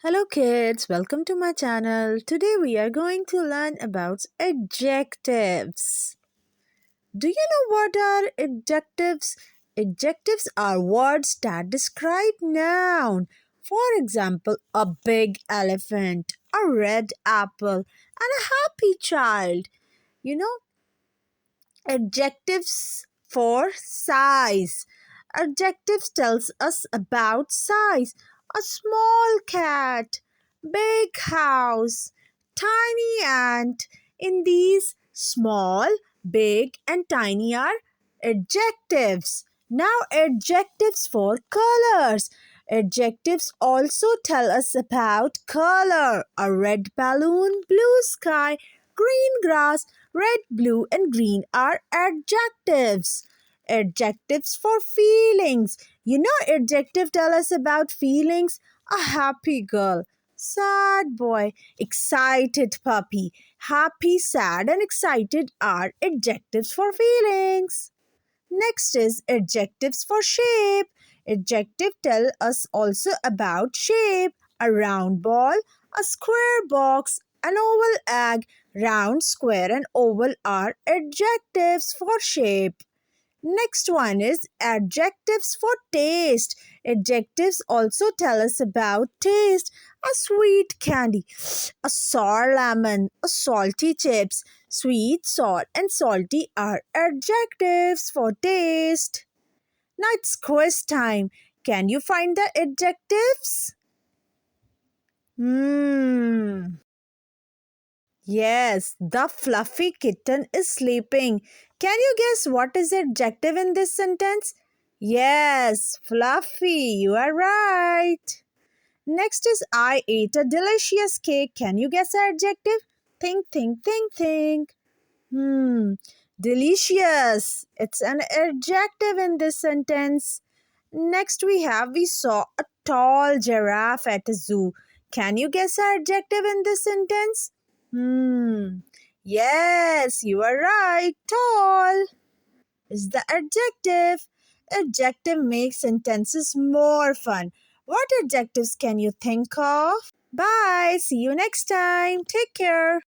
Hello kids, welcome to my channel. Today we are going to learn about adjectives. Do you know what are adjectives? Adjectives are words that describe noun. For example, a big elephant, a red apple, and a happy child. You know, Adjectives for size. Adjectives tells us about size. A small cat, big house, tiny ant. In these small, big and tiny are adjectives. Now adjectives for colors. Adjectives also tell us about color. A red balloon, blue sky, green grass, red, blue, and green are adjectives. Adjectives for feelings. Adjective tell us about feelings. A happy girl, sad boy, excited puppy. Happy, sad, and excited are adjectives for feelings. Next is adjectives for shape. Adjective tell us also about shape. A round ball, a square box, an oval egg. Round, square, and oval are adjectives for shape. Next one is adjectives for taste. Adjectives also tell us about taste. A sweet candy, a sour lemon, a salty chips. Sweet, sour, and salty are adjectives for taste. Now it's quiz time. Can you find the adjectives? Yes, the fluffy kitten is sleeping. Can you guess what is the adjective in this sentence? Yes, fluffy. You are right. Next is I ate a delicious cake. Can you guess the adjective? Think, think, think, think. Delicious. It's an adjective in this sentence. Next we saw a tall giraffe at a zoo. Can you guess the adjective in this sentence? Yes, you are right. Tall is the adjective. Adjective makes sentences more fun. What adjectives can you think of? Bye. See you next time. Take care.